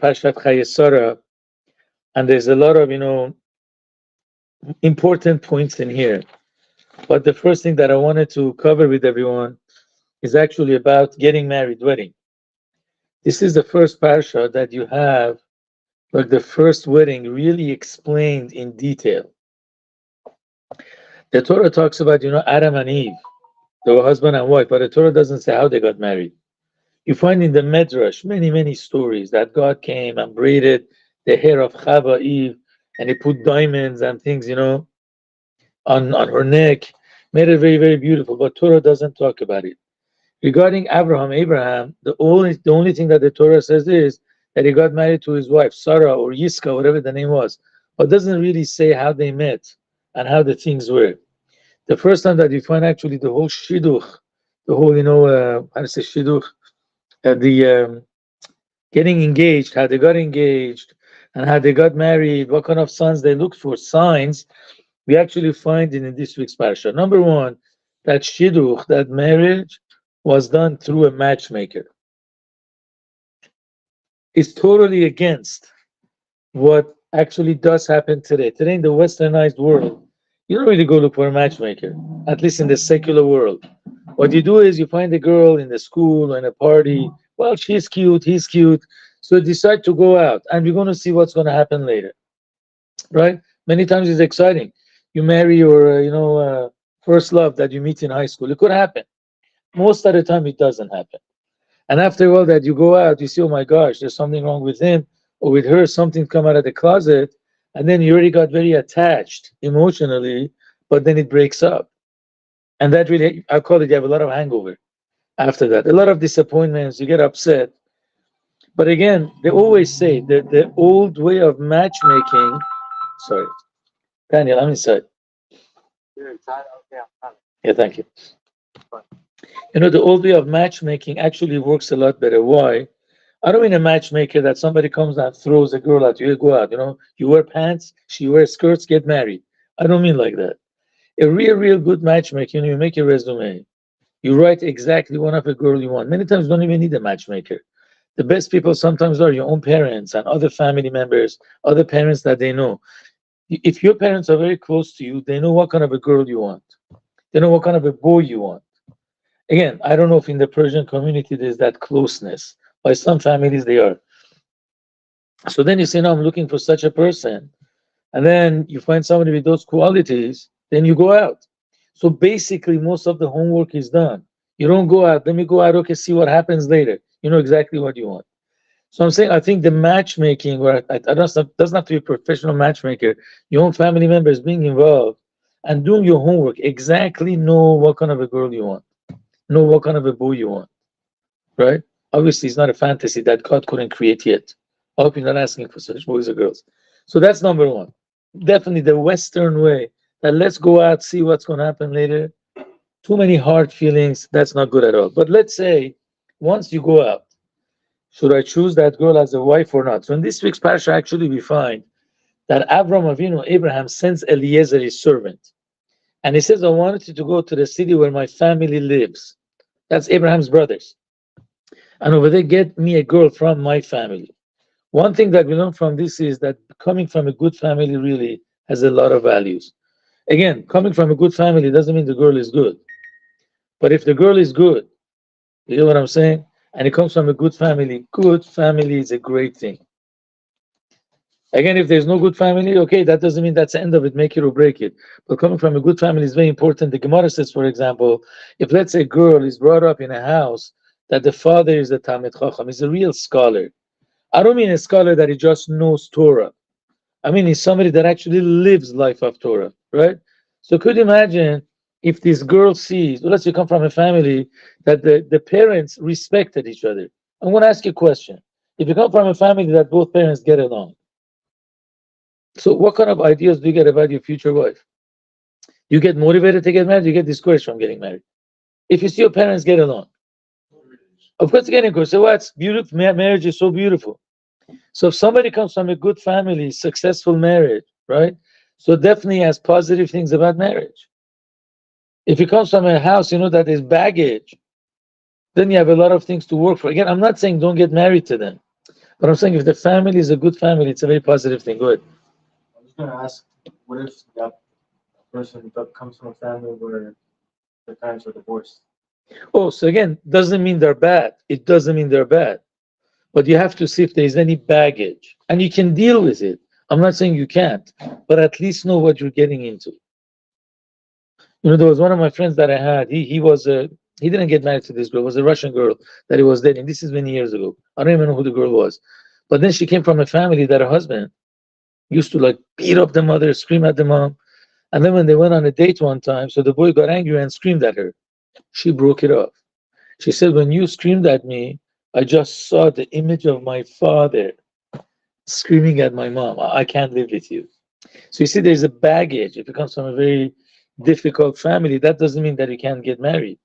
Parshat Chaye, and there's a lot of important points in here. But the first thing that I wanted to cover with everyone is actually about getting married, wedding. This is the first parsha that you have, like the first wedding, really explained in detail. The Torah talks about Adam and Eve, they were husband and wife, but the Torah doesn't say how they got married. You find in the Midrash many stories that God came and braided the hair of Chava, Eve, and he put diamonds and things, on her neck, made it very beautiful. But Torah doesn't talk about it. Regarding Abraham, the only thing that the Torah says is that he got married to his wife Sarah or Yiska, whatever the name was, but doesn't really say how they met and how the things were. The first time that you find actually the whole shidduch, the whole how to say shidduch, the getting engaged, how they got engaged, and how they got married, what kind of sons they looked for, signs, we actually find it in this week's parasha. Number one, that shidduch, that marriage, was done through a matchmaker. It's totally against what actually does happen today. Today in the westernized world, you don't really go look for a matchmaker, at least in the secular world. What you do is you find a girl in the school or in a party. Well, she's cute, he's cute. So decide to go out, and we're going to see what's going to happen later, right? Many times it's exciting. You marry your, first love that you meet in high school. It could happen. Most of the time, it doesn't happen. And after all that, you go out, you see, oh my gosh, there's something wrong with him or with her. Something come out of the closet, and then you already got very attached emotionally, but then it breaks up, and that really, I call it, you have a lot of hangover after that, a lot of disappointments. You get upset. But again, they always say that the old way of matchmaking. Sorry, Daniel, I'm inside. You're inside? Okay, I'm coming. Yeah, thank you. The old way of matchmaking actually works a lot better. Why? I don't mean a matchmaker that somebody comes and throws a girl at you, go out, you wear pants, she wears skirts, get married. I don't mean like that. A real good matchmaker, you make a resume. You write exactly one of a girl you want. Many times you don't even need a matchmaker. The best people sometimes are your own parents and other family members, other parents that they know. If your parents are very close to you, they know what kind of a girl you want. They know what kind of a boy you want. Again, I don't know if in the Persian community there's that closeness. By some families, they are. So then you say, no, I'm looking for such a person. And then you find somebody with those qualities, then you go out. So basically, most of the homework is done. You don't go out, let me go out, okay, see what happens later. You know exactly what you want. So I'm saying, I think the matchmaking, where I doesn't have to be a professional matchmaker, your own family members being involved and doing your homework, exactly know what kind of a girl you want, know what kind of a boy you want, right? Obviously, it's not a fantasy that God couldn't create yet. I hope you're not asking for such boys or girls. So that's number one. Definitely the Western way that let's go out, see what's going to happen later. Too many hard feelings, that's not good at all. But let's say once you go out, should I choose that girl as a wife or not? So in this week's parasha, actually, we find that Abraham sends Eliezer, his servant. And he says, I wanted you to go to the city where my family lives. That's Abraham's brothers. And over there, get me a girl from my family. One thing that we learn from this is that coming from a good family really has a lot of values. Again, coming from a good family doesn't mean the girl is good. But if the girl is good, you know what I'm saying? And it comes from a good family is a great thing. Again, if there's no good family, okay, that doesn't mean that's the end of it, make it or break it. But coming from a good family is very important. The Gemara says, for example, if let's say a girl is brought up in a house that the father is a Talmid Chacham, is a real scholar. I don't mean a scholar that he just knows Torah. I mean, he's somebody that actually lives life of Torah, right? So could you imagine if this girl sees, well, let's say you come from a family that the parents respected each other. I'm going to ask you a question. If you come from a family that both parents get along, so what kind of ideas do you get about your future wife? You get motivated to get married, you get discouraged from getting married. If you see your parents get along, of course, getting encouraged. So what's beautiful? Marriage is so beautiful. So if somebody comes from a good family, successful marriage, right? So definitely has positive things about marriage. If he comes from a house, that is baggage, then you have a lot of things to work for. Again, I'm not saying don't get married to them. But I'm saying if the family is a good family, it's a very positive thing. Go ahead. I was gonna ask, what if that person comes from a family where their parents are divorced? Oh, so again, doesn't mean they're bad. It doesn't mean they're bad. But you have to see if there's any baggage. And you can deal with it. I'm not saying you can't, but at least know what you're getting into. There was one of my friends that I had. He didn't get married to this girl. It was a Russian girl that he was dating. This is many years ago. I don't even know who the girl was. But then she came from a family that her husband used to like beat up the mother, scream at the mom. And then when they went on a date one time, so the boy got angry and screamed at her. She broke it off. She said, "When you screamed at me, I just saw the image of my father screaming at my mom. I can't live with you." So you see, there's a baggage. If you come from a very difficult family, that doesn't mean that you can't get married.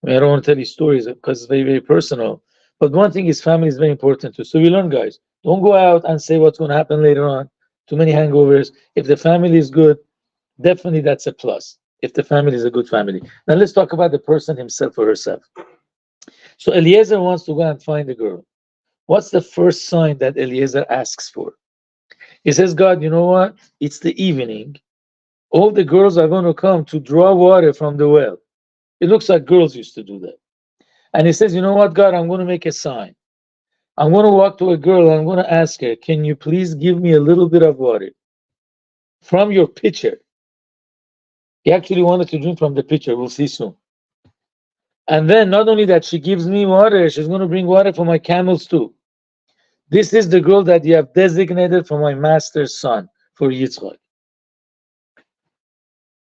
I mean, I don't want to tell you stories because it's very, very personal. But one thing is family is very important too. So we learn, guys, don't go out and say what's going to happen later on. Too many hangovers. If the family is good, definitely that's a plus. If the family is a good family. Now let's talk about the person himself or herself. So Eliezer wants to go and find a girl. What's the first sign that Eliezer asks for? He says, God, you know what? It's the evening. All the girls are going to come to draw water from the well. It looks like girls used to do that. And he says, you know what, God, I'm going to make a sign. I'm going to walk to a girl and I'm going to ask her, can you please give me a little bit of water from your pitcher? He actually wanted to drink from the pitcher. We'll see soon. And then not only that, she gives me water, she's going to bring water for my camels too. This is the girl that you have designated for my master's son, for Yitzchak.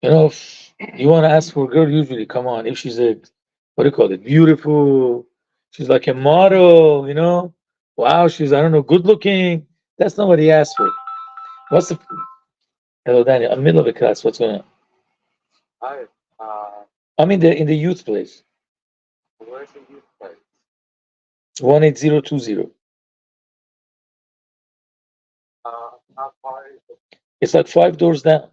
If you want to ask for a girl, usually, come on, if she's what do you call it, beautiful, she's like a model, wow, she's, I don't know, good looking. That's not what he asked for. What's the, hello, Daniel, I'm in the middle of a class, what's going on? Hi. I'm in the youth place, Where's the youth place? 18020. How far is it? It's like 5 doors down.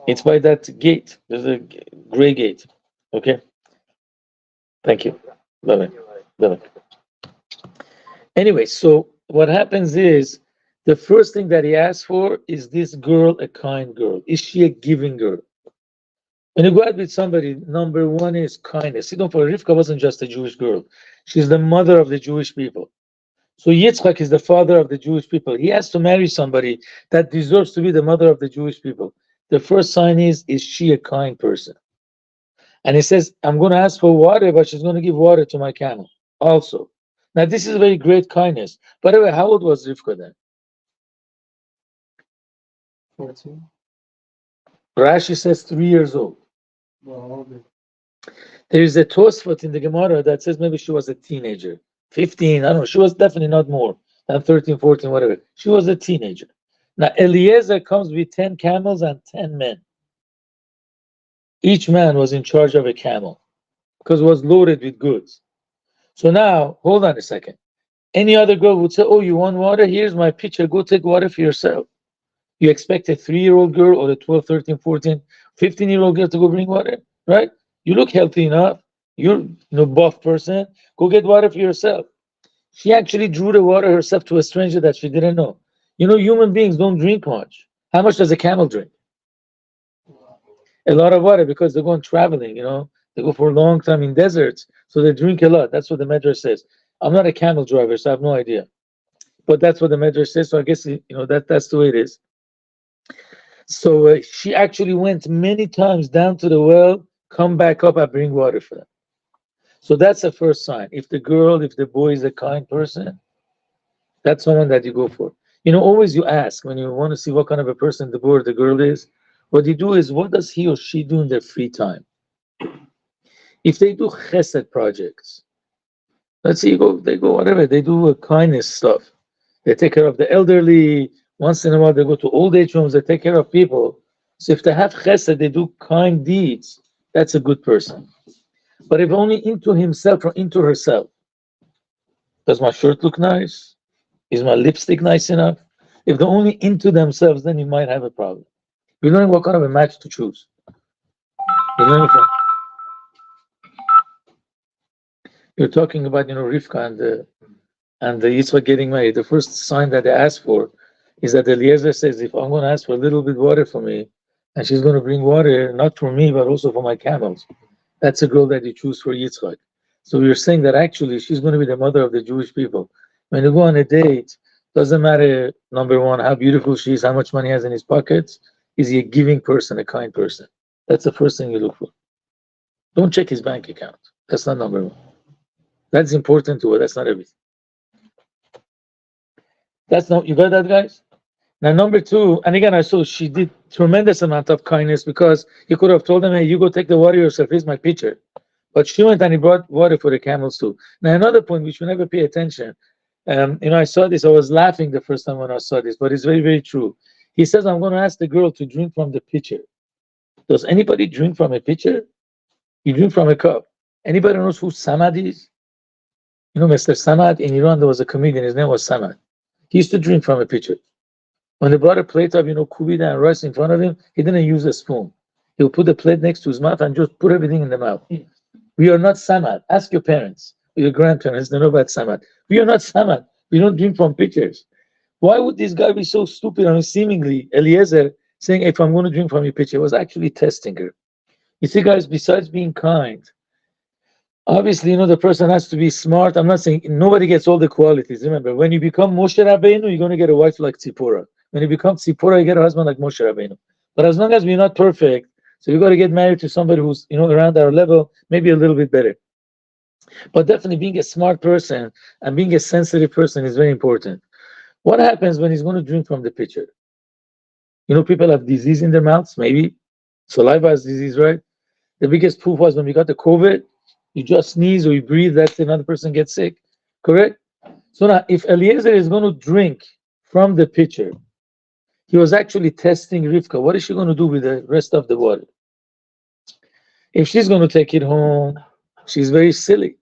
It's by that gate. There's a gray gate. Okay. Thank you. Bye bye. Bye bye. Anyway, so what happens is the first thing that he asks for is this girl a kind girl? Is she a giving girl? When you go out with somebody, number one is kindness. You know, for Rivka wasn't just a Jewish girl; she's the mother of the Jewish people. So Yitzchak is the father of the Jewish people. He has to marry somebody that deserves to be the mother of the Jewish people. The first sign is she a kind person? And he says, I'm going to ask for water, but she's going to give water to my camel also. Now, this is a very great kindness. By the way, how old was Rivka then? 14. Rashi says 3 years old. Well, There is a Tosfot in the Gemara that says maybe she was a teenager, 15, I don't know. She was definitely not more than 13, 14, whatever. She was a teenager. Now, Eliezer comes with 10 camels and 10 men. Each man was in charge of a camel because it was loaded with goods. So now, hold on a second. Any other girl would say, oh, you want water? Here's my pitcher. Go take water for yourself. You expect a 3-year-old girl or a 12, 13, 14, 15-year-old girl to go bring water, right? You look healthy enough. You're buff person. Go get water for yourself. She actually drew the water herself to a stranger that she didn't know. Human beings don't drink much. How much does a camel drink? A lot of water because they're going traveling, They go for a long time in deserts, so they drink a lot. That's what the Medrash says. I'm not a camel driver, so I have no idea. But that's what the Medrash says, so I guess, that's the way it is. So she actually went many times down to the well, come back up and bring water for them. So that's the first sign. If the boy is a kind person, that's someone that you go for. Always you ask when you want to see what kind of a person the boy or the girl is. What you do is, what does he or she do in their free time? If they do chesed projects, let's say they go whatever, they do kindness stuff. They take care of the elderly. Once in a while, they go to old age homes. They take care of people. So if they have chesed, they do kind deeds. That's a good person. But if only into himself or into herself, does my shirt look nice? Is my lipstick nice enough? If they're only into themselves, then you might have a problem. We're learning what kind of a match to choose. We're learning from. You're talking about Rivka and and the Yitzchak getting married, the first sign that they ask for is that Eliezer says, if I'm going to ask for a little bit water for me, and she's going to bring water not for me but also for my camels, that's a girl that you choose for Yitzchak. So you're saying that actually she's going to be the mother of the Jewish people. When you go on a date, doesn't matter, number one, how beautiful she is, how much money he has in his pockets. Is he a giving person, a kind person? That's the first thing you look for. Don't check his bank account. That's not number one. That's important to her. That's not everything. That's not, you got that, guys? Now, number two, and again, I saw she did tremendous amount of kindness because he could have told them, hey, you go take the water yourself. Here's my pitcher. But she went and he brought water for the camels too. Now, another point which we never pay attention. I saw this. I was laughing the first time when I saw this, but it's very, very true. He says, I'm going to ask the girl to drink from the pitcher. Does anybody drink from a pitcher? You drink from a cup. Anybody knows who Samad is? You know, Mr. Samad in Iran, there was a comedian. His name was Samad. He used to drink from a pitcher. When they brought a plate of, kubida and rice in front of him, he didn't use a spoon. He would put the plate next to his mouth and just put everything in the mouth. We are not Samad. Ask your parents, your grandparents, they know about Samad. We are not Samad. We don't drink from pitchers. Why would this guy be so stupid? I mean, seemingly, Eliezer saying, if I'm going to drink from your pitcher, was actually testing her. You see, guys, besides being kind, obviously, the person has to be smart. I'm not saying nobody gets all the qualities. Remember, when you become Moshe Rabbeinu, you're going to get a wife like Tzipporah. When you become Tzipporah, you get a husband like Moshe Rabbeinu. But as long as we're not perfect, so you got to get married to somebody who's, around our level, maybe a little bit better. But definitely being a smart person and being a sensitive person is very important. What happens when he's going to drink from the pitcher? People have disease in their mouths, maybe. Saliva has disease, right? The biggest proof was when we got the COVID, you just sneeze or you breathe, that's another person gets sick. Correct? So now, if Eliezer is going to drink from the pitcher, he was actually testing Rivka. What is she going to do with the rest of the water? If she's going to take it home, she's very silly.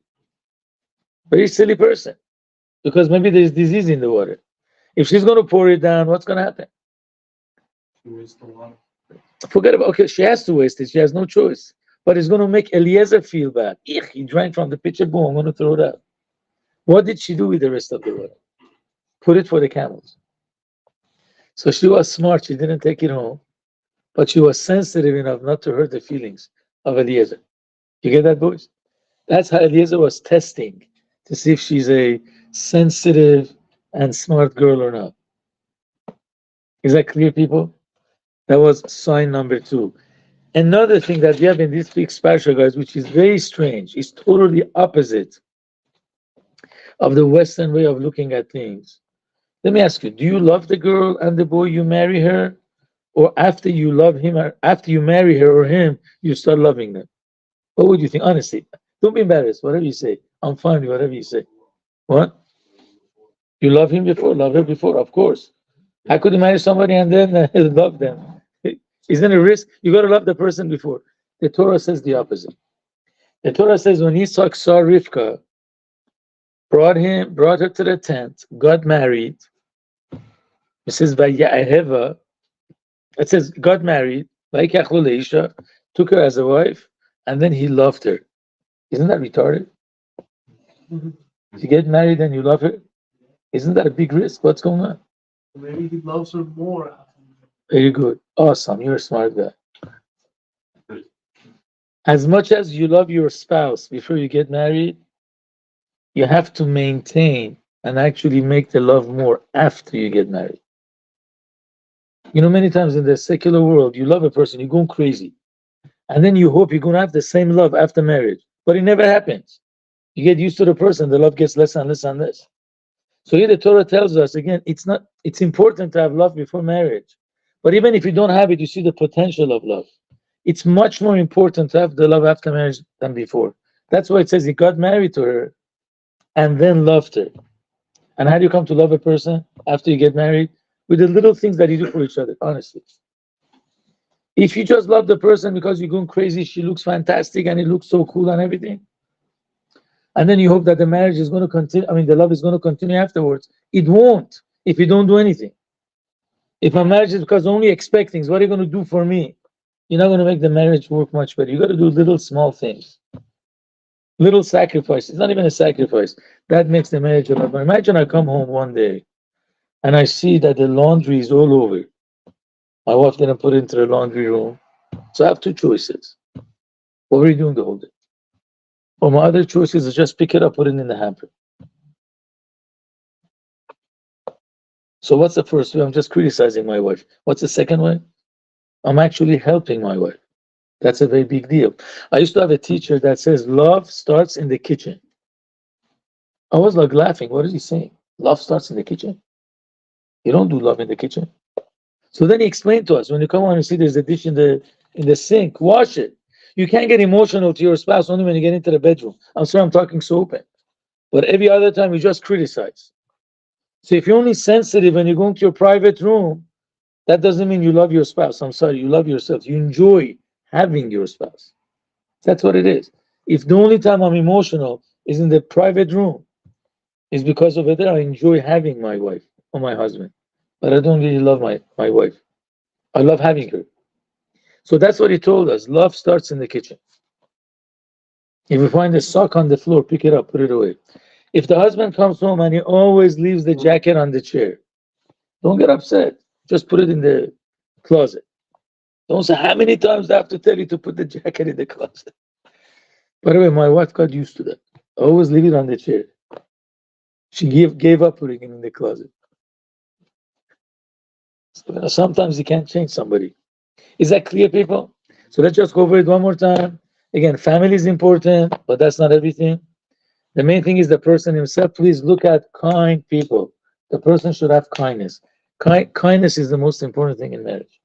Very silly person. Because maybe there's disease in the water. If she's going to pour it down, what's going to happen? She wastes the water. Forget about, okay, she has to waste it. She has no choice. But it's going to make Eliezer feel bad. He drank from the pitcher, boom, I'm going to throw it out. What did she do with the rest of the water? Put it for the camels. So she was smart. She didn't take it home. But she was sensitive enough not to hurt the feelings of Eliezer. You get that, boys? That's how Eliezer was testing to see if she's a sensitive and smart girl or not. Is that clear, people? That was sign number two. Another thing that we have in this week's parsha, guys, which is very strange, is totally opposite of the Western way of looking at things. Let me ask you, do you love the girl and the boy you marry her? Or after you love him, or after you marry her or him, you start loving them? What would you think? Honestly, don't be embarrassed. Whatever you say, I'm fine with whatever you say. What? You love him before, love her before, of course. How could you marry somebody and then love them? Isn't it a risk? You got to love the person before. The Torah says the opposite. The Torah says when Isaac saw Rivka, brought her to the tent, got married. It says Vaya'eheva. It says got married, took her as a wife, and then he loved her. Isn't that retarded? You get married and you love her? Isn't that a big risk? What's going on? Maybe he loves her more. Very good. Awesome. You're a smart guy. As much as you love your spouse before you get married, you have to maintain and actually make the love more after you get married. Many times in the secular world, you love a person, you're going crazy. And then you hope you're going to have the same love after marriage. But it never happens. You get used to the person, the love gets less and less and less. So here the Torah tells us, again, it's important to have love before marriage. But even if you don't have it, you see the potential of love. It's much more important to have the love after marriage than before. That's why it says he got married to her and then loved her. And how do you come to love a person after you get married? With the little things that you do for each other, honestly. If you just love the person because you're going crazy, she looks fantastic and it looks so cool and everything, and then you hope that the marriage is going to continue, the love is going to continue afterwards, it won't if you don't do anything. If a marriage is because only expect things, what are you going to do for me? You're not going to make the marriage work much better. You got to do little small things. Little sacrifice. It's not even a sacrifice. That makes the marriage a lot better. Imagine I come home one day and I see that the laundry is all over. My wife didn't put it into the laundry room. So I have two choices. What were you doing the whole day? Or my other choice is to just pick it up, put it in the hamper. So what's the first way? I'm just criticizing my wife. What's the second way? I'm actually helping my wife. That's a very big deal. I used to have a teacher that says love starts in the kitchen. I was like laughing. What is he saying? Love starts in the kitchen? You don't do love in the kitchen. So then he explained to us, when you come on and see there's a dish in the sink, wash it. You can't get emotional to your spouse only when you get into the bedroom. I'm sorry I'm talking so open. But every other time you just criticize. So if you're only sensitive when you go into your private room, that doesn't mean you love your spouse. I'm sorry, you love yourself. You enjoy having your spouse. That's what it is. If the only time I'm emotional is in the private room, is because over there I enjoy having my wife or my husband. But I don't really love my wife. I love having her. So that's what he told us. Love starts in the kitchen. If you find a sock on the floor, pick it up, put it away. If the husband comes home and he always leaves the jacket on the chair, don't get upset. Just put it in the closet. Don't say how many times I have to tell you to put the jacket in the closet. By the way, my wife got used to that. I always leave it on the chair. She gave up putting it in the closet. So, sometimes you can't change somebody. Is that clear, people? So let's just go over it one more time. Again, family is important, but that's not everything. The main thing is the person himself. Please look at kind people. The person should have kindness. Kindness is the most important thing in marriage.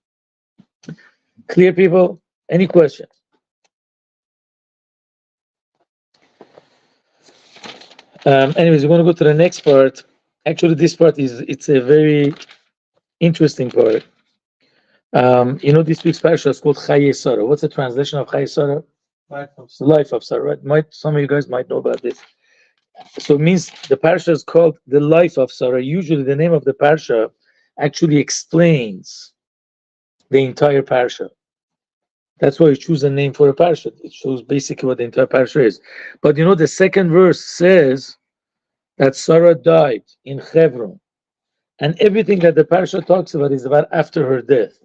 Clear, people? Any questions? Anyways, we're going to go to the next part. Actually, this part it's a very interesting part. This week's parsha is called Chaye Sarah. What's the translation of Chaye Sarah? Life of Sarah. Right? Some of you guys might know about this. So it means the parsha is called the life of Sarah. Usually, the name of the parsha actually explains the entire parsha. That's why you choose a name for a parsha. It shows basically what the entire parsha is. But the second verse says that Sarah died in Hebron. And everything that the parsha talks about is about after her death.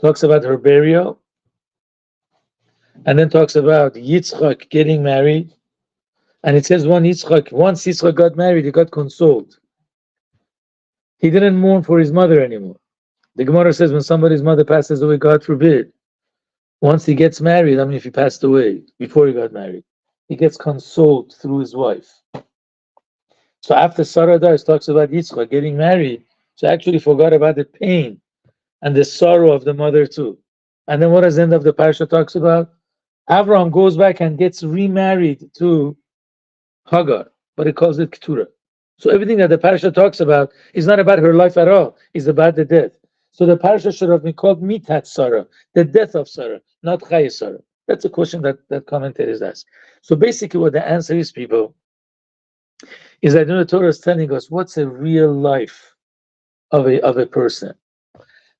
Talks about her burial, and then talks about Yitzchak getting married. And it says once Yitzchak got married, he got consoled. He didn't mourn for his mother anymore. The Gemara says when somebody's mother passes away, God forbid, once he gets married, I mean, if he passed away before he got married, he gets consoled through his wife. So after Sarah dies, talks about Yitzchak getting married. So actually forgot about the pain and the sorrow of the mother too. And then what does the end of the parasha talks about? Abraham goes back and gets remarried to Hagar, but he calls it Keturah. So everything that the parasha talks about is not about her life at all. It's about the death. So the parasha should have been called Mitat Sarah, the death of Sarah, not Chaye Sarah. That's a question that commentators ask. So basically what the answer is, people, is that the Torah is telling us what's a real life of a person.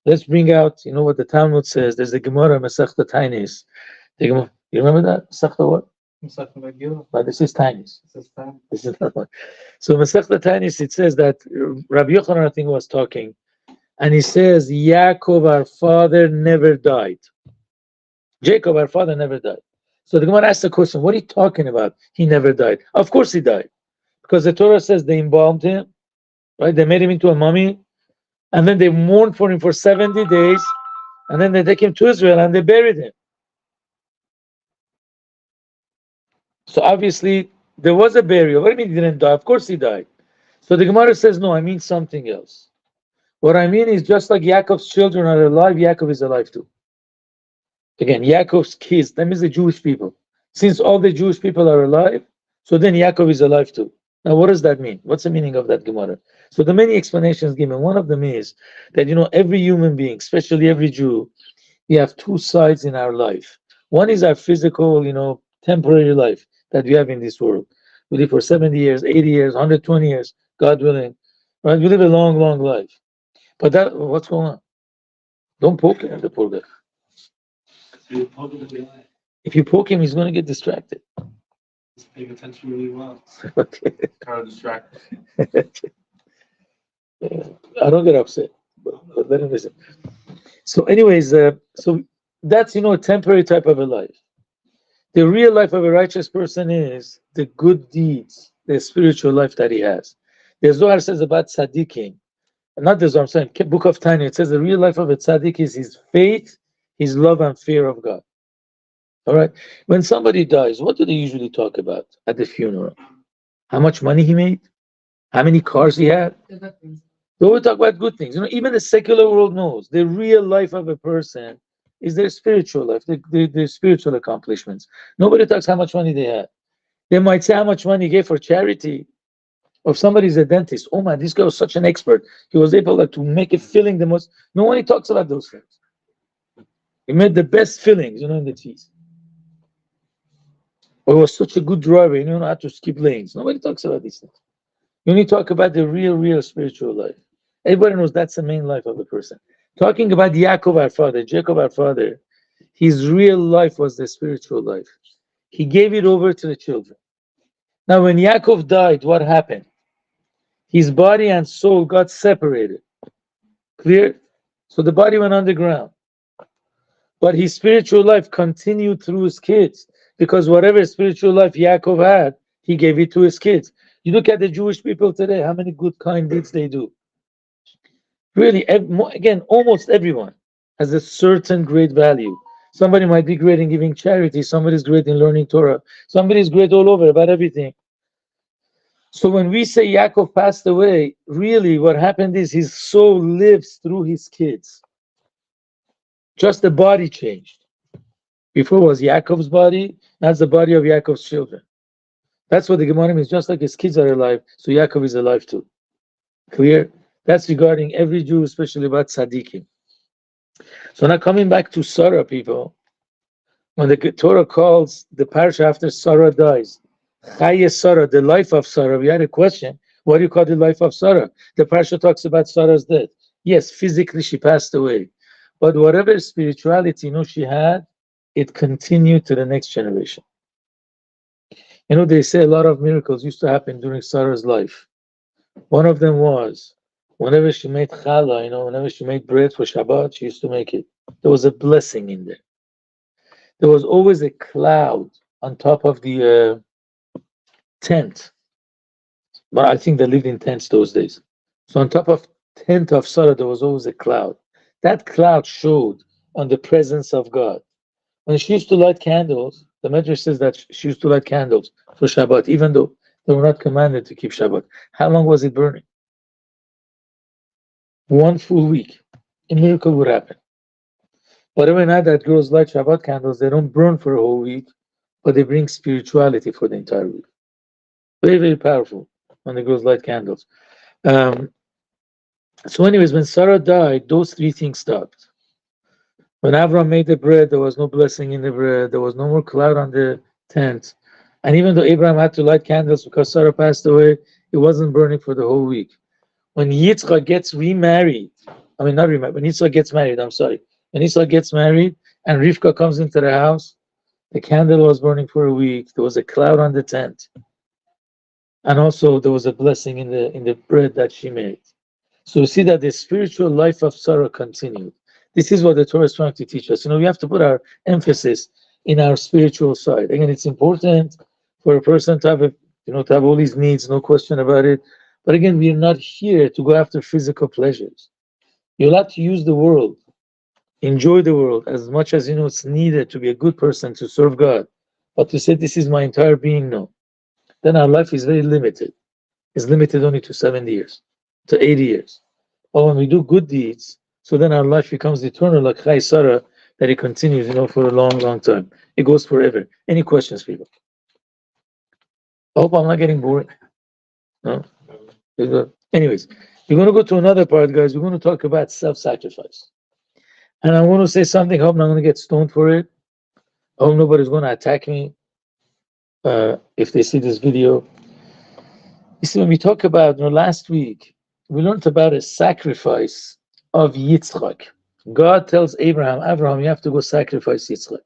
Let's bring out, what the Talmud says. There's the Gemara Masechta Tainis. You remember that? Masechta what? But this is Tainis. This is not one. So Masechta Tainis, it says that Rabbi Yochanan, I think, was talking, and he says, Yaakov, our father, never died. Jacob, our father, never died. So the Gemara asks the question, what are you talking about? He never died. Of course he died. Because the Torah says they embalmed him, right? They made him into a mummy, and then they mourned for him for 70 days, and then they take him to Israel and they buried him. So obviously there was a burial. What do you mean he didn't die? Of course he died. So the Gemara says, no, I mean something else. What I mean is just like Yaakov's children are alive, Yaakov is alive too. Again, Yaakov's kids, that means the Jewish people. Since all the Jewish people are alive, so then Yaakov is alive too. Now, what does that mean? What's the meaning of that Gemara? So the many explanations given. One of them is that, every human being, especially every Jew, we have two sides in our life. One is our physical, temporary life that we have in this world. We live for 70 years, 80 years, 120 years, God willing. Right? We live a long, long life. But what's going on? Don't poke him, the poor guy. If you poke him, he's going to get distracted. paying attention really well. Okay. Kind of distracted. I don't get upset, but let him listen. So, anyways, so that's a temporary type of a life. The real life of a righteous person is the good deeds, the spiritual life that he has. The Zohar says about tzaddikim, not the Zohar, I'm saying, Book of Tanya, it says the real life of a tzaddik is his faith, his love and fear of God. All right. When somebody dies, what do they usually talk about at the funeral? How much money he made? How many cars he had? They always talk about good things. Even the secular world knows the real life of a person is their spiritual life, their spiritual accomplishments. Nobody talks how much money they had. They might say how much money he gave for charity. Or if somebody's a dentist, oh man, this guy was such an expert. He was able to make a filling the most. No one talks about those things. He made the best fillings, in the teeth. Or he was such a good driver, he knew how to skip lanes. Nobody talks about these things. You only talk about the real spiritual life. Everybody knows that's the main life of a person. Talking about Yaakov, our father, Jacob, our father, his real life was the spiritual life. He gave it over to the children. Now, when Yaakov died, what happened? His body and soul got separated. Clear? So the body went underground. But his spiritual life continued through his kids, because whatever spiritual life Yaakov had, he gave it to his kids. You look at the Jewish people today, how many good, kind deeds they do. Really, again, almost everyone has a certain great value. Somebody might be great in giving charity, somebody's great in learning Torah, somebody's great all over about everything. So when we say Yaakov passed away, really what happened is his soul lives through his kids. Just the body changed. Before was Yaakov's body, that's the body of Yaakov's children. That's what the Gemara means. Just like his kids are alive, so Yaakov is alive too. Clear? That's regarding every Jew, especially about tzaddikim. So now coming back to Sarah, people, when the Torah calls the parsha after Sarah dies, Chaye Sarah, the life of Sarah, we had a question. What do you call the life of Sarah? The parsha talks about Sarah's death. Yes, physically she passed away, but whatever spirituality she had, it continued to the next generation. They say a lot of miracles used to happen during Sarah's life. One of them was whenever she made challah, whenever she made bread for Shabbat, she used to make it. There was a blessing in there. There was always a cloud on top of the tent. But I think they lived in tents those days. So on top of tent of Sarah, there was always a cloud. That cloud showed on the presence of God. When she used to light candles, the Medrash says that she used to light candles for Shabbat, even though they were not commanded to keep Shabbat. How long was it burning? 1 full week. A miracle would happen. But every night that girls light Shabbat candles, they don't burn for a whole week, but they bring spirituality for the entire week. Very, very powerful when the girls light candles. So anyways, when Sarah died, those three things stopped. When Avram made the bread, there was no blessing in the bread. There was no more cloud on the tent. And even though Abraham had to light candles because Sarah passed away, it wasn't burning for the whole week. When Yitzchak gets remarried, not remarried, when Yitzchak gets married, I'm sorry. When Yitzchak gets married and Rivka comes into the house, the candle was burning for a week. There was a cloud on the tent. And also there was a blessing in the bread that she made. So you see that the spiritual life of Sarah continued. This is what the Torah is trying to teach us. We have to put our emphasis in our spiritual side. Again, it's important for a person to have to have all these needs, no question about it. But again, we are not here to go after physical pleasures. You're allowed to use the world, enjoy the world as much as it's needed to be a good person to serve God. But to say this is my entire being, no. Then our life is very limited. It's limited only to 70 years, to 80 years. But when we do good deeds, so then our life becomes eternal, like Chaye Sarah, that it continues, for a long, long time. It goes forever. Any questions, people? I hope I'm not getting boring. No? Anyways, we're going to go to another part, guys. We're going to talk about self-sacrifice. And I want to say something. I hope I'm not going to get stoned for it. I hope nobody's going to attack me if they see this video. You see, when we talk about, last week, we learned about a sacrifice of Yitzchak. God tells Abraham, you have to go sacrifice Yitzchak.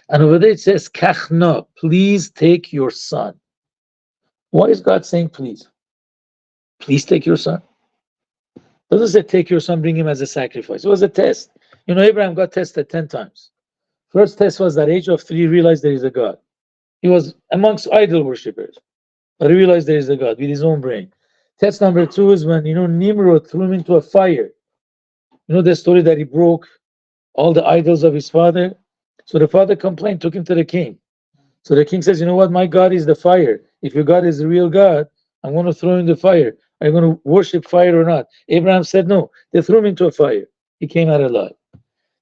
And over there it says, Kachna, please take your son. Why is God saying please? Please take your son. Doesn't say take your son, bring him as a sacrifice. It was a test. Abraham got tested 10 times. First test was at age of 3, realized there is a God. He was amongst idol worshippers, but he realized there is a God with his own brain. Test number 2 is when, Nimrod threw him into a fire. The story that he broke all the idols of his father. So the father complained, took him to the king. So the king says, you know what? My God is the fire. If your God is the real God, I'm going to throw him in the fire. Are you going to worship fire or not? Abraham said no. They threw him into a fire. He came out alive.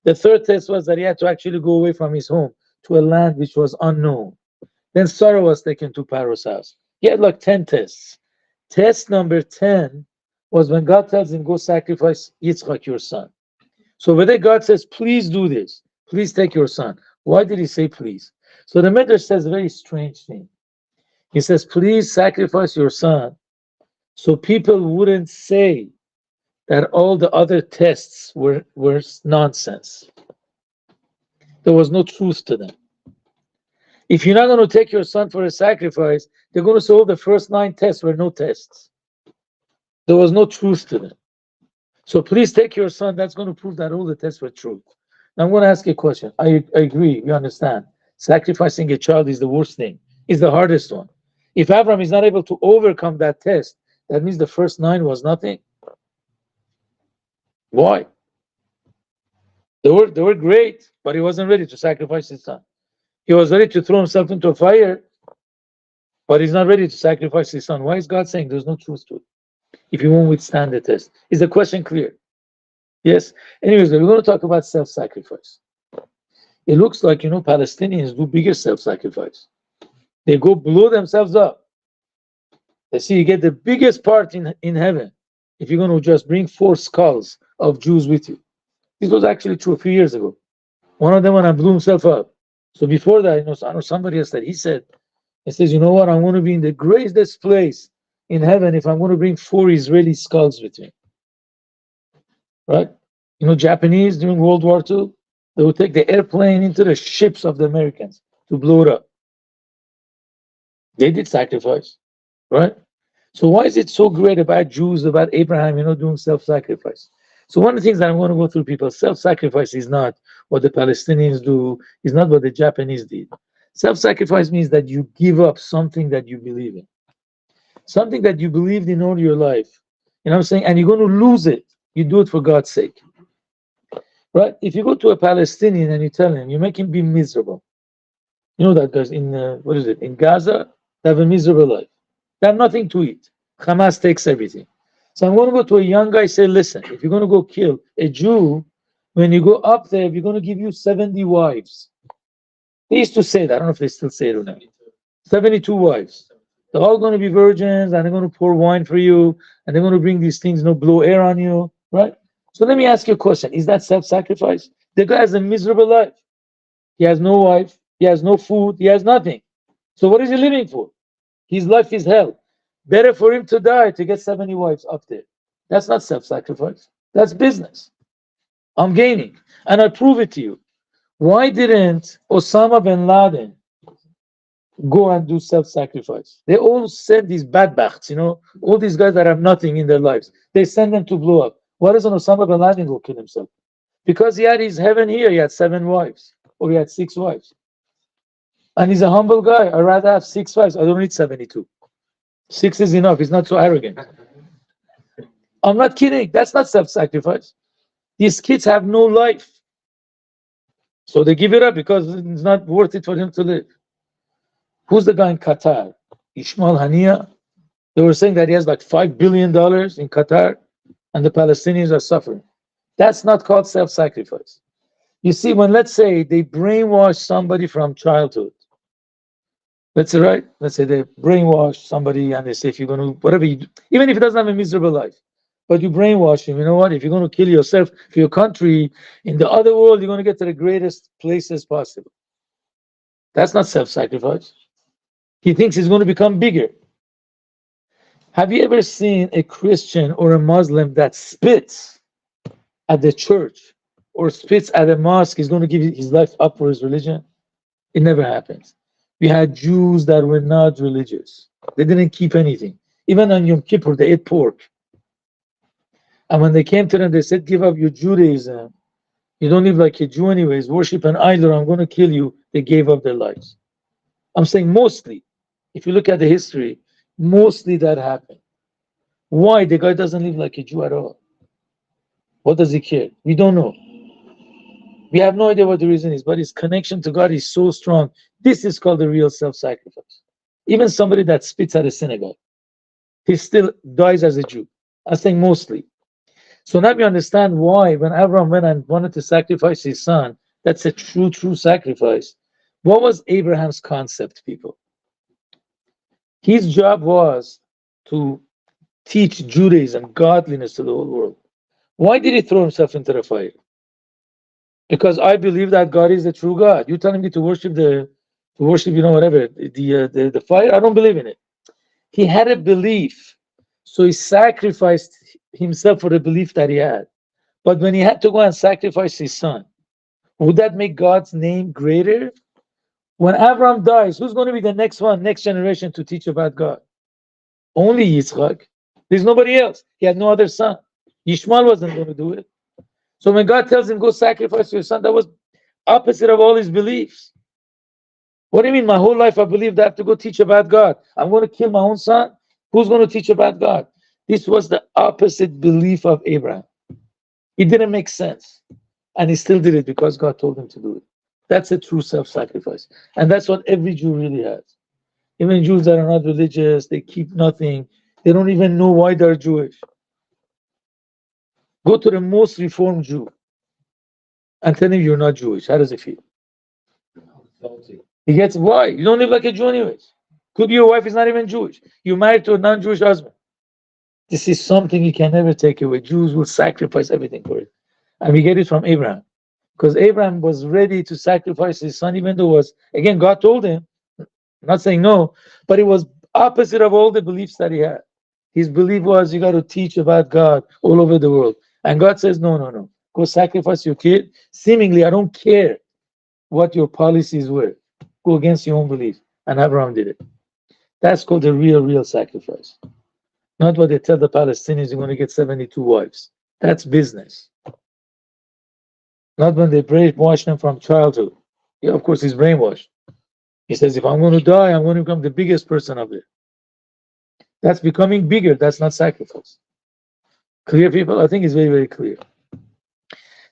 The third test was that he had to actually go away from his home to a land which was unknown. Then Sarah was taken to Pharaoh's house. He had like 10 tests. Test number 10 was when God tells him, go sacrifice Yitzchak, your son. So whether God says, please do this, please take your son. Why did he say please? So the Midrash says a very strange thing. He says, please sacrifice your son so people wouldn't say that all the other tests were nonsense. There was no truth to them. If you're not going to take your son for a sacrifice, they're going to say all the first 9 tests were no tests. There was no truth to them. So please take your son. That's going to prove that all the tests were true. Now I'm going to ask you a question. I agree. We understand. Sacrificing a child is the worst thing. It's the hardest one. If Abraham is not able to overcome that test, that means the first 9 was nothing. Why? They were great, but he wasn't ready to sacrifice his son. He was ready to throw himself into a fire, but he's not ready to sacrifice his son. Why is God saying there's no truth to it? If you won't withstand the test. Is the question clear? Yes? Anyways, we're going to talk about self-sacrifice. It looks like, Palestinians do bigger self-sacrifice. They go blow themselves up. They see you get the biggest part in heaven if you're going to just bring 4 skulls of Jews with you. This was actually true a few years ago. One of them went and blew himself up. So before that, I know somebody else that he says, you know what, I'm going to be in the greatest place in heaven if I'm going to bring 4 Israeli skulls with me. Right? Japanese during World War II, they would take the airplane into the ships of the Americans to blow it up. They did sacrifice, right? So why is it so great about Jews, about Abraham, doing self-sacrifice? So one of the things that I'm going to go through, people, self-sacrifice is not what the Palestinians do, is not what the Japanese did. Self-sacrifice means that you give up something that you believe in. Something that you believed in all your life. You know what I'm saying? And you're going to lose it. You do it for God's sake. Right? If you go to a Palestinian and you tell him, you make him be miserable. You know that guys in Gaza, they have a miserable life. They have nothing to eat. Hamas takes everything. So I'm going to go to a young guy and say, listen, if you're going to go kill a Jew, when you go up there, we're going to give you 70 wives. They used to say that. I don't know if they still say it or not. 72 wives. They're all going to be virgins, and they're going to pour wine for you, and they're going to bring these things, blow air on you, right? So let me ask you a question. Is that self-sacrifice? The guy has a miserable life. He has no wife. He has no food. He has nothing. So what is he living for? His life is hell. Better for him to die to get 70 wives up there. That's not self-sacrifice. That's business. I'm gaining. And I prove it to you. Why didn't Osama bin Laden go and do self-sacrifice? They all send these badbachts, all these guys that have nothing in their lives. They send them to blow up. Why doesn't Osama bin Laden go kill himself? Because he had his heaven here. He had 7 wives, or he had 6 wives. And he's a humble guy. I'd rather have 6 wives. I don't need 72. 6 is enough. He's not so arrogant. I'm not kidding. That's not self-sacrifice. These kids have no life. So they give it up because it's not worth it for him to live. Who's the guy in Qatar? Ismail Hania. They were saying that he has like $5 billion in Qatar, and the Palestinians are suffering. That's not called self-sacrifice. You see, when, let's say, they brainwash somebody from childhood, let's say they brainwash somebody and they say, if you're going to, whatever you do, even if he doesn't have a miserable life, but you brainwash him, you know what, if you're going to kill yourself for your country, in the other world, you're going to get to the greatest places possible. That's not self-sacrifice. He thinks he's going to become bigger. Have you ever seen a Christian or a Muslim that spits at the church or spits at a mosque? He's going to give his life up for his religion? It never happens. We had Jews that were not religious. They didn't keep anything. Even on Yom Kippur, they ate pork. And when they came to them, they said, give up your Judaism. You don't live like a Jew anyways. Worship an idol. I'm going to kill you. They gave up their lives. I'm saying mostly. If you look at the history, mostly that happened. Why? The guy doesn't live like a Jew at all. What does he care? We don't know. We have no idea what the reason is, but his connection to God is so strong. This is called the real self-sacrifice. Even somebody that spits at a synagogue, he still dies as a Jew. I'm saying mostly. So now we understand why when Abraham went and wanted to sacrifice his son, that's a true sacrifice. What was Abraham's concept, people? His job was to teach Judaism, godliness to the whole world. Why did he throw himself into the fire? Because I believe that God is the true God. You're telling me to worship whatever, the fire? I don't believe in it. He had a belief, so he sacrificed himself for the belief that he had. But when he had to go and sacrifice his son, would that make God's name greater? When Abraham dies, who's going to be the next generation to teach about God? Only Yitzchak. There's nobody else. He had no other son. Yishmael wasn't going to do it. So when God tells him, go sacrifice your son, that was opposite of all his beliefs. What do you mean? My whole life I believed I have to go teach about God. I'm going to kill my own son? Who's going to teach about God? This was the opposite belief of Abraham. It didn't make sense. And he still did it because God told him to do it. That's a true self-sacrifice. And that's what every Jew really has. Even Jews that are not religious, they keep nothing. They don't even know why they're Jewish. Go to the most reformed Jew and tell him you're not Jewish. How does it feel? He gets, why? You don't live like a Jew anyways. Could be your wife is not even Jewish. You're married to a non-Jewish husband. This is something you can never take away. Jews will sacrifice everything for it. And we get it from Abraham. Because Abraham was ready to sacrifice his son, even though it was, again, God told him, I'm not saying no, but it was opposite of all the beliefs that he had. His belief was you got to teach about God all over the world. And God says, no. Go sacrifice your kid. Seemingly, I don't care what your policies were. Go against your own belief. And Abraham did it. That's called the real sacrifice. Not what they tell the Palestinians, you're going to get 72 wives. That's business. Not when they brainwash them from childhood. Yeah, of course, he's brainwashed. He says, if I'm going to die, I'm going to become the biggest person of it. That's becoming bigger. That's not sacrifice. Clear, people? I think it's very clear.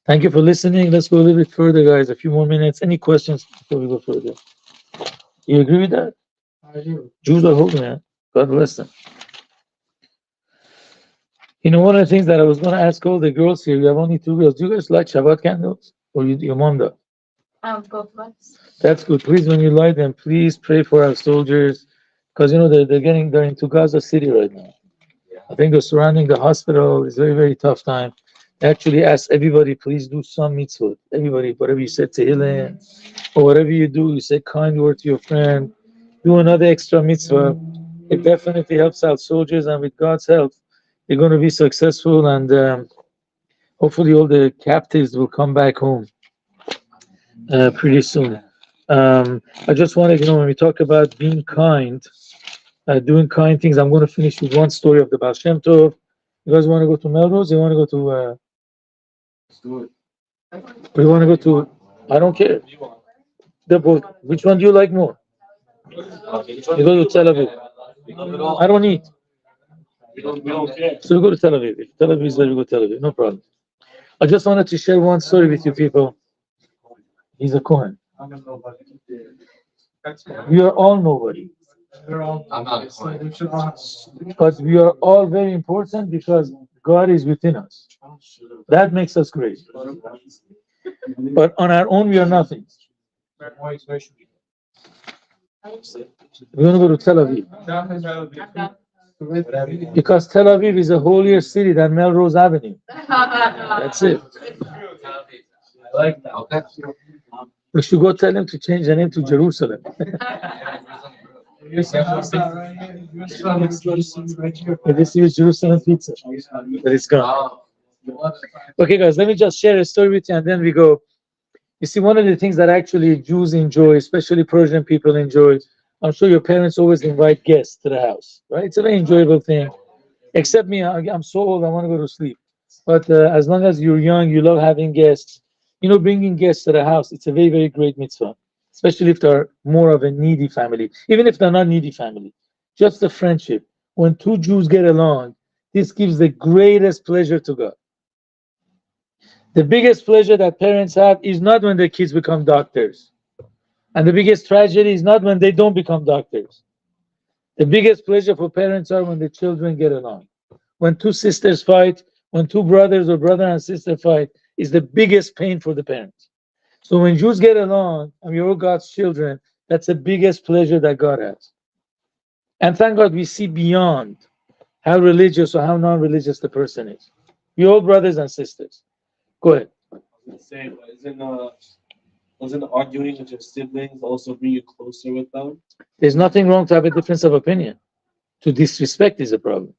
Thank you for listening. Let's go a little bit further, guys. A few more minutes. Any questions before we go further? You agree with that? I do. Jews are holy, man. God bless them. You know, one of the things that I was going to ask all the girls here, we have only 2 girls. Do you guys light Shabbat candles? Or your mom does? Both of us. That's good. Please, when you light them, please pray for our soldiers. Because, they're into Gaza City right now. I think they're surrounding the hospital. It's a very tough time. I actually ask everybody, please do some mitzvot. Everybody, whatever you said to Tehillim, or whatever you do, you say kind word to your friend, do another extra mitzvah. It definitely helps out soldiers, and with God's help, they're going to be successful, and hopefully all the captives will come back home pretty soon. I just wanted, when we talk about being kind, doing kind things, I'm going to finish with one story of the Baal Shem Tov. You guys want to go to Melrose? You want to go to? Let's do it. We want to go to. I don't care. Which one do you like more? You go to Tel Aviv. I don't eat. So we go to Tel Aviv. If Tel Aviv is there, we go to Tel Aviv. No problem. I just wanted to share one story with you people. He's a Kohen. I'm gonna know about it. We are all nobody. I'm not a client. But we are all very important because God is within us. That makes us great. But on our own, we are nothing. We're going to go to Tel Aviv. Because Tel Aviv is a holier city than Melrose Avenue. That's it. I like that. Okay. We should go tell him to change the name to Jerusalem. This is Jerusalem pizza, but it's gone. Okay, guys, let me just share a story with you, and then we go. You see, one of the things that actually Jews enjoy, especially Persian people enjoy, I'm sure your parents always invite guests to the house, right? It's a very enjoyable thing. Except me, I'm so old, I want to go to sleep. But as long as you're young, you love having guests. You know, bringing guests to the house, it's a very, very great mitzvah, especially if they're more of a needy family, even if they're not needy family. Just the friendship. When two Jews get along, this gives the greatest pleasure to God. The biggest pleasure that parents have is not when their kids become doctors. And the biggest tragedy is not when they don't become doctors. The biggest pleasure for parents are when the children get along. When two sisters fight, when two brothers or brother and sister fight, is the biggest pain for the parents. So when Jews get along and we're all God's children, that's the biggest pleasure that God has. And thank God we see beyond how religious or how non-religious the person is. We're all brothers and sisters. Go ahead. Say, doesn't arguing with your siblings also bring you closer with them? There's nothing wrong to have a difference of opinion. To disrespect is a problem.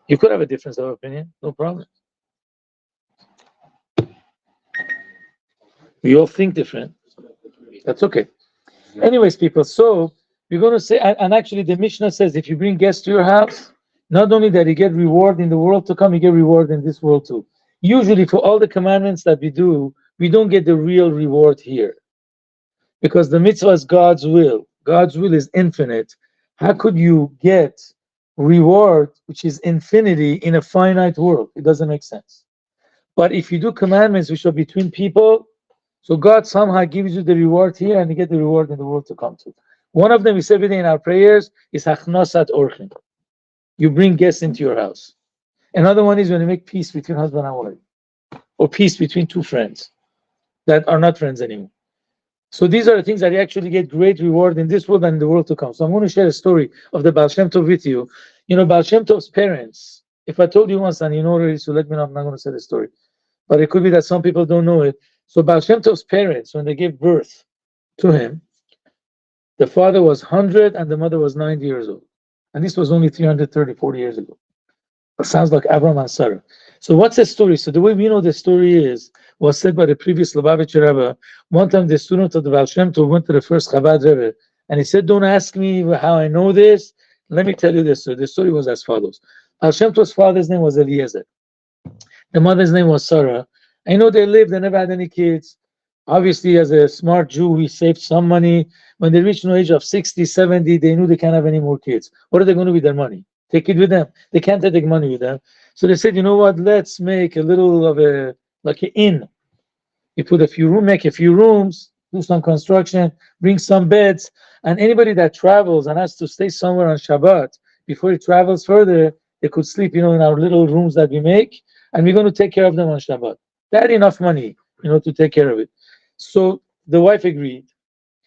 You could have a difference of opinion, no problem. We all think different. That's okay. Anyways, people, so we're going to say, and actually the Mishnah says if you bring guests to your house, not only that you get reward in the world to come, you get reward in this world too. Usually for all the commandments that we do, we don't get the real reward here. Because the mitzvah is God's will. God's will is infinite. How could you get reward, which is infinity, in a finite world? It doesn't make sense. But if you do commandments which are between people, so God somehow gives you the reward here and you get the reward in the world to come to. One of them we say every day in our prayers is Hachnasat Orchin. You bring guests into your house. Another one is when you make peace between husband and wife, or peace between two friends that are not friends anymore. So these are the things that you actually get great reward in this world and in the world to come. So I'm going to share a story of the Baal Shem Tov with you. You know, Baal Shem Tov's parents, if I told you once and you know already, so let me know, I'm not going to say the story. But it could be that some people don't know it. So Baal Shem Tov's parents, when they gave birth to him, the father was 100 and the mother was 90 years old. And this was only 330, 40 years ago. It sounds like Abraham and Sarah. So what's the story? So the way we know the story is, was said by the previous Lubavitcher Rebbe. One time the student of the Baal Shem Tov went to the first Chabad Rebbe, and he said, don't ask me how I know this. Let me tell you this. So the story was as follows. Baal Shem Tov's father's name was Eliezer. The mother's name was Sarah. I know they lived, they never had any kids. Obviously, as a smart Jew, he saved some money. When they reached the age of 60, 70, they knew they can't have any more kids. What are they going to do with their money? Take it with them. They can't take money with them. So they said, you know what, let's make a little of a, like an inn. You put a few rooms, make a few rooms, do some construction, bring some beds, and anybody that travels and has to stay somewhere on Shabbat, before he travels further, they could sleep, in our little rooms that we make, and we're going to take care of them on Shabbat. They had enough money, to take care of it. So the wife agreed.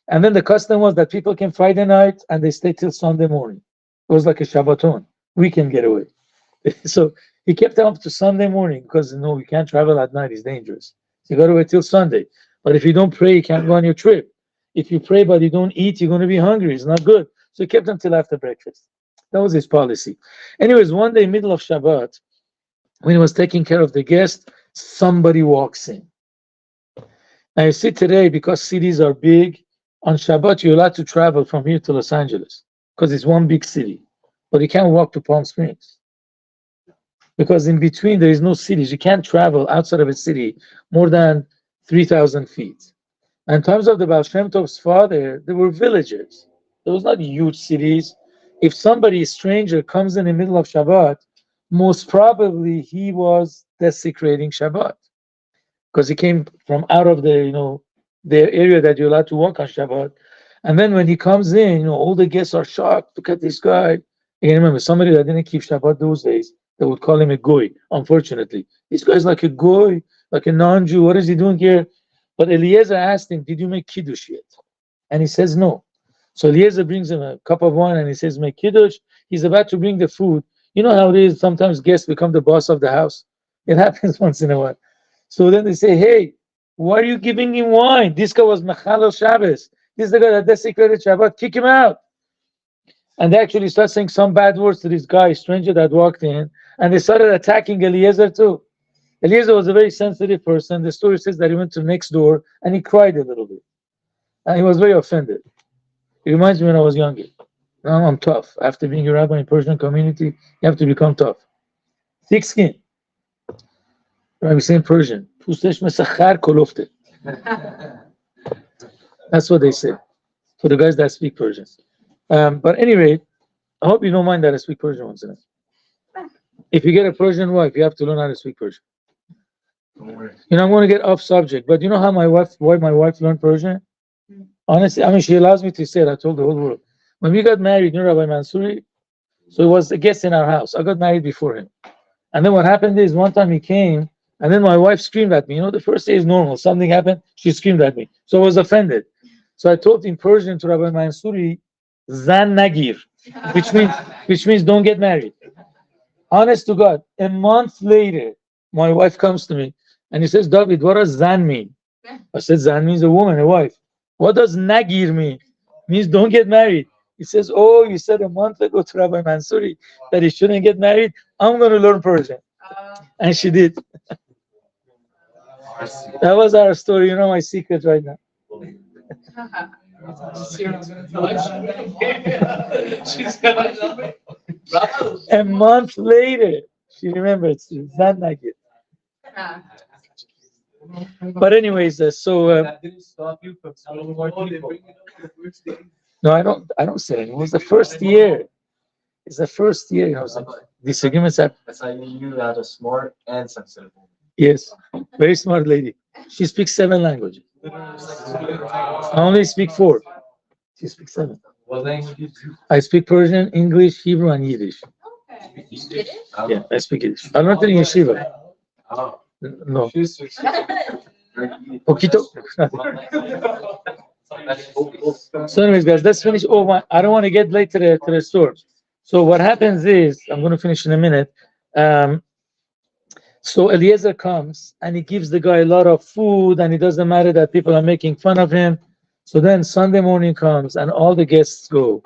And then the custom was that people came Friday night and they stay till Sunday morning. It was like a Shabbaton, weekend getaway. So he kept them up to Sunday morning because you can't travel at night, it's dangerous. So you got to wait till Sunday. But if you don't pray, you can't go on your trip. If you pray but you don't eat, you're going to be hungry. It's not good. So he kept them till after breakfast. That was his policy. Anyways, one day, middle of Shabbat, when he was taking care of the guest, somebody walks in. Now you see today, because cities are big, on Shabbat you're allowed to travel from here to Los Angeles because it's one big city. But you can't walk to Palm Springs. Because in between there is no cities. You can't travel outside of a city more than 3,000 feet. And in terms of the Baal Shem Tov's father, there were villages. There was not huge cities. If somebody, a stranger, comes in the middle of Shabbat, most probably he was desecrating Shabbat. Because he came from out of the area that you're allowed to walk on Shabbat. And then when he comes in, all the guests are shocked. Look at this guy. You can remember, somebody that didn't keep Shabbat those days, they would call him a goy, unfortunately. This guy's like a goy, like a non-Jew. What is he doing here? But Eliezer asked him, did you make Kiddush yet? And he says, no. So Eliezer brings him a cup of wine and he says, make Kiddush. He's about to bring the food. You know how it is, sometimes guests become the boss of the house. It happens once in a while. So then they say, hey, why are you giving him wine? This guy was Mechalel Shabbos. This is the guy that desecrated Shabbat. Kick him out. And they actually start saying some bad words to this guy, stranger that walked in, and they started attacking Eliezer too. Eliezer was a very sensitive person. The story says that he went to next door and he cried a little bit. And he was very offended. It reminds me when I was younger. Now I'm tough. After being a rabbi in Persian community, you have to become tough. Thick skin. Rabbi say in Persian. "Pustesh مثل خر کلفته." That's what they say for the guys that speak Persian. But anyway, I hope you don't mind that I speak Persian once in a while. If you get a Persian wife, you have to learn how to speak Persian. Don't worry. You know, I'm going to get off subject, but you know how why my wife learned Persian? Honestly, I mean, she allows me to say it. I told the whole world. When we got married, you know, Rabbi Mansouri, so he was a guest in our house. I got married before him. And then what happened is one time he came, and then my wife screamed at me. You know, the first day is normal. Something happened, she screamed at me. So I was offended. So I told in Persian to Rabbi Mansouri, Zan Nagir, which means don't get married. Honest to God, a month later, my wife comes to me and he says, David, what does Zan mean? I said, Zan means a woman, a wife. What does Nagir mean? Means don't get married. He says, oh, you said a month ago to Rabbi Mansouri that he shouldn't get married. I'm going to learn Persian. And she did. That was our story. You know my secret right now. A month later, she remembered. Zan Nagir. But anyways, That didn't stop you from telling more people. no, I don't say it. It was the first year. It's the first year. You know, some disagreements happen. That's how you knew that a smart and sensitive woman. Yes, very smart lady. She speaks 7 languages. I only speak 4. She speaks 7. What language? I speak Persian, English, Hebrew, and Yiddish. Yeah, I speak Yiddish. I learned it in yeshiva. Oh. No, She's poquito. So, anyways, guys, let's finish. Oh, I don't want to get late to the store. So, what happens is, I'm going to finish in a minute. So Eliezer comes and he gives the guy a lot of food, and it doesn't matter that people are making fun of him. So then Sunday morning comes and all the guests go.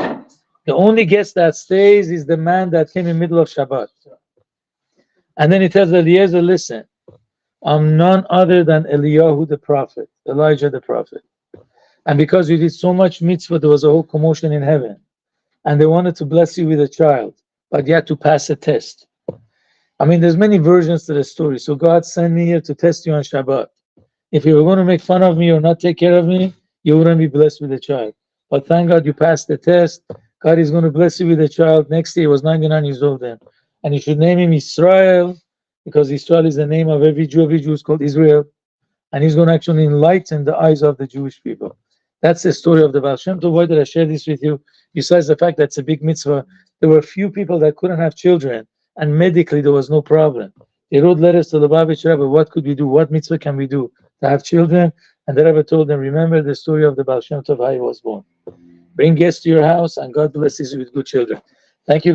The only guest that stays is the man that came in the middle of Shabbat. And then he tells Eliezer, listen, I'm none other than Eliyahu the prophet, Elijah the prophet. And because you did so much mitzvah, there was a whole commotion in heaven. And they wanted to bless you with a child, but you had to pass a test. I mean, there's many versions to the story. So God sent me here to test you on Shabbat. If you were going to make fun of me or not take care of me, you wouldn't be blessed with a child. But thank God you passed the test. God is going to bless you with a child. Next year, he was 99 years old then. And you should name him Israel, because Israel is the name of every Jew. Every Jew is called Israel. And he's going to actually enlighten the eyes of the Jewish people. That's the story of the Baal Shem Tov. Why did I share this with you? Besides the fact that it's a big mitzvah, there were few people that couldn't have children. And medically, there was no problem. They wrote letters to the Lubavitch Rebbe, what could we do? What mitzvah can we do to have children? And the Rebbe told them, remember the story of the Baal Shem Tov, how he was born. Bring guests to your house, and God blesses you with good children. Thank you.